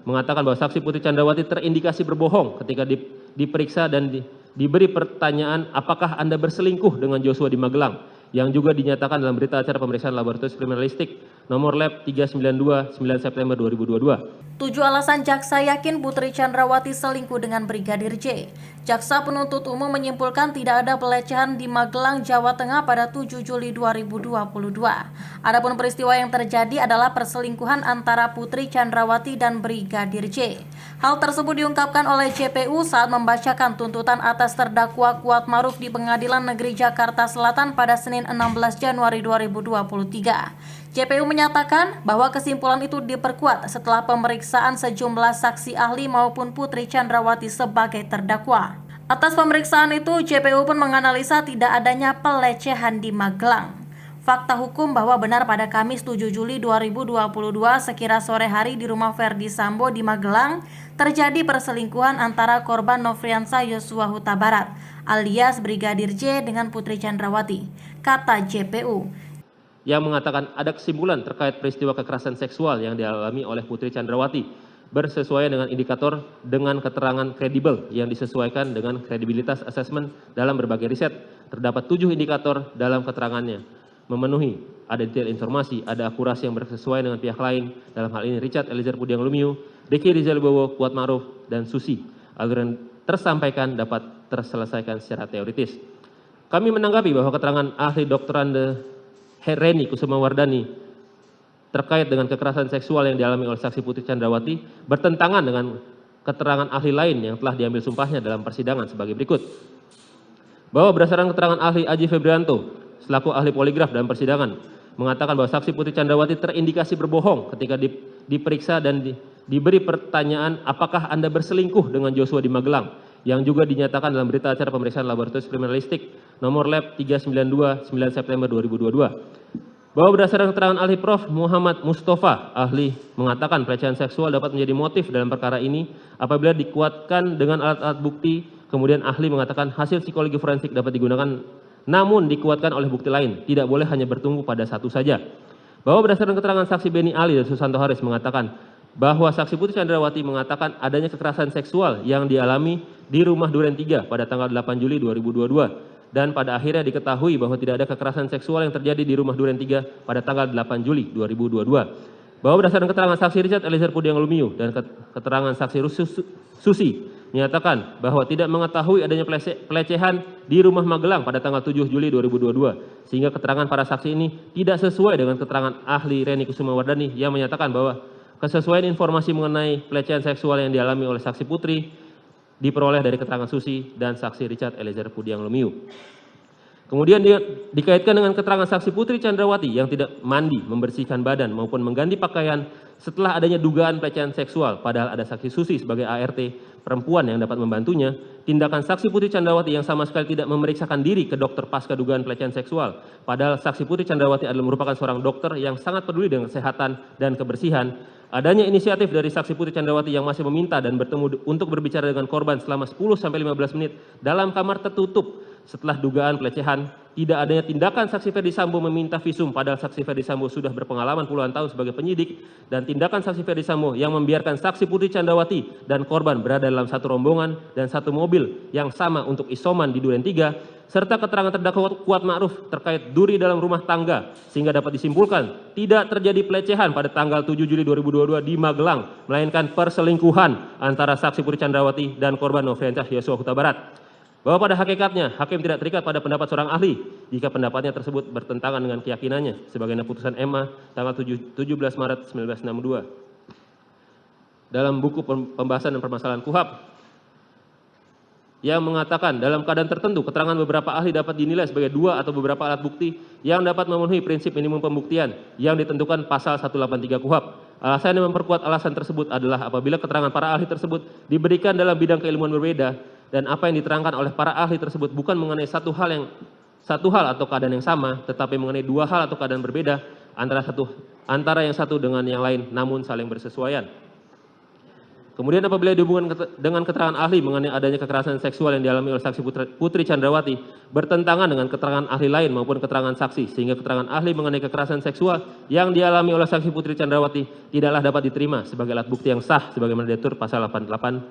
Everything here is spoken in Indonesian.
mengatakan bahwa saksi Putri Chandrawati terindikasi berbohong ketika diperiksa dan diberi pertanyaan apakah Anda berselingkuh dengan Joshua di Magelang, yang juga dinyatakan dalam berita acara pemeriksaan laboratorium kriminalistik nomor lab 392 9 September 2022. 7 alasan jaksa yakin Putri Chandrawati selingkuh dengan Brigadir J. Jaksa penuntut umum menyimpulkan tidak ada pelecehan di Magelang, Jawa Tengah pada 7 Juli 2022. Adapun peristiwa yang terjadi adalah perselingkuhan antara Putri Chandrawati dan Brigadir J. Hal tersebut diungkapkan oleh JPU saat membacakan tuntutan atas terdakwa Kuatmaruf di Pengadilan Negeri Jakarta Selatan pada Senin 16 Januari 2023. JPU menyatakan bahwa kesimpulan itu diperkuat setelah pemeriksaan sejumlah saksi ahli maupun Putri Chandrawati sebagai terdakwa. Atas pemeriksaan itu, JPU pun menganalisa tidak adanya pelecehan di Magelang. Fakta hukum bahwa benar pada Kamis 7 Juli 2022 sekira sore hari di rumah Ferdi Sambo di Magelang terjadi perselingkuhan antara korban Nofriansah Yosua Huta Barat alias Brigadir J dengan Putri Chandrawati, kata JPU. Yang mengatakan ada kesimpulan terkait peristiwa kekerasan seksual yang dialami oleh Putri Chandrawati bersesuaian dengan indikator dengan keterangan kredibel yang disesuaikan dengan kredibilitas asesmen dalam berbagai riset. Terdapat 7 indikator dalam keterangannya, memenuhi, ada detail informasi, ada akurasi yang bersesuaian dengan pihak lain, dalam hal ini Richard Eliezer Pudiang Lumiu, Ricky Rizal Wibowo, Kuatmaruf, dan Susi. Aliran tersampaikan dapat terselesaikan secara teoritis. Kami menanggapi bahwa keterangan ahli doktorande Reni Kusumawardani terkait dengan kekerasan seksual yang dialami oleh saksi Putri Chandrawati bertentangan dengan keterangan ahli lain yang telah diambil sumpahnya dalam persidangan sebagai berikut. Bahwa berdasarkan keterangan ahli Aji Febrianto selaku ahli poligraf dalam persidangan mengatakan bahwa saksi Putri Chandrawati terindikasi berbohong ketika diperiksa dan diberi pertanyaan apakah Anda berselingkuh dengan Joshua di Magelang, yang juga dinyatakan dalam berita acara pemeriksaan laboratorium kriminalistik nomor lab 392 9 September 2022. Bahwa berdasarkan keterangan ahli Prof. Muhammad Mustafa, ahli mengatakan pelecehan seksual dapat menjadi motif dalam perkara ini apabila dikuatkan dengan alat-alat bukti. Kemudian ahli mengatakan hasil psikologi forensik dapat digunakan namun dikuatkan oleh bukti lain, tidak boleh hanya bertumbuh pada satu saja. Bahwa berdasarkan keterangan saksi Beni Ali dan Susanto Haris mengatakan bahwa saksi Putri Chandrawati mengatakan adanya kekerasan seksual yang dialami di rumah Duren 3 pada tanggal 8 Juli 2022 dan pada akhirnya diketahui bahwa tidak ada kekerasan seksual yang terjadi di rumah Duren 3 pada tanggal 8 Juli 2022. Bahwa berdasarkan keterangan saksi Richard Eliezer Pudiang Lumiu dan keterangan saksi Susi menyatakan bahwa tidak mengetahui adanya pelecehan di rumah Magelang pada tanggal 7 Juli 2022 sehingga keterangan para saksi ini tidak sesuai dengan keterangan ahli Reni Kusumawardani yang menyatakan bahwa kesesuaian informasi mengenai pelecehan seksual yang dialami oleh saksi Putri diperoleh dari keterangan Susi dan saksi Richard Eliezer Pudiang Lumiu. Kemudian dikaitkan dengan keterangan saksi Putri Chandrawati yang tidak mandi, membersihkan badan maupun mengganti pakaian setelah adanya dugaan pelecehan seksual, padahal ada saksi Susi sebagai ART perempuan yang dapat membantunya. Tindakan saksi Putri Chandrawati yang sama sekali tidak memeriksakan diri ke dokter pasca dugaan pelecehan seksual, padahal saksi Putri Chandrawati adalah merupakan seorang dokter yang sangat peduli dengan kesehatan dan kebersihan. Adanya inisiatif dari saksi Putri Chandrawati yang masih meminta dan bertemu untuk berbicara dengan korban selama 10-15 menit dalam kamar tertutup setelah dugaan pelecehan. Tidak adanya tindakan saksi Ferdi Sambo meminta visum padahal saksi Ferdi Sambo sudah berpengalaman puluhan tahun sebagai penyidik, dan tindakan saksi Ferdi Sambo yang membiarkan saksi Putri Chandrawati dan korban berada dalam satu rombongan dan satu mobil yang sama untuk isoman di Duren 3, serta keterangan terdakwa Kuatmaruf terkait duri dalam rumah tangga sehingga dapat disimpulkan tidak terjadi pelecehan pada tanggal 7 Juli 2022 di Magelang, melainkan perselingkuhan antara saksi Putri Chandrawati dan korban Nofriansah Yosua Huta Barat. Bahwa pada hakikatnya hakim tidak terikat pada pendapat seorang ahli jika pendapatnya tersebut bertentangan dengan keyakinannya sebagaimana putusan MA tanggal 17 Maret 1962. Dalam buku pembahasan dan permasalahan KUHAP yang mengatakan dalam keadaan tertentu keterangan beberapa ahli dapat dinilai sebagai dua atau beberapa alat bukti yang dapat memenuhi prinsip minimum pembuktian yang ditentukan pasal 183 KUHAP. Alasan yang memperkuat alasan tersebut adalah apabila keterangan para ahli tersebut diberikan dalam bidang keilmuan berbeda dan apa yang diterangkan oleh para ahli tersebut bukan mengenai satu hal atau keadaan yang sama, tetapi mengenai dua hal atau keadaan berbeda antara yang satu dengan yang lain namun saling bersesuaian. Kemudian apabila dihubungkan dengan keterangan ahli mengenai adanya kekerasan seksual yang dialami oleh saksi Putri Chandrawati bertentangan dengan keterangan ahli lain maupun keterangan saksi, sehingga keterangan ahli mengenai kekerasan seksual yang dialami oleh saksi Putri Chandrawati tidaklah dapat diterima sebagai alat bukti yang sah sebagaimana diatur pasal 88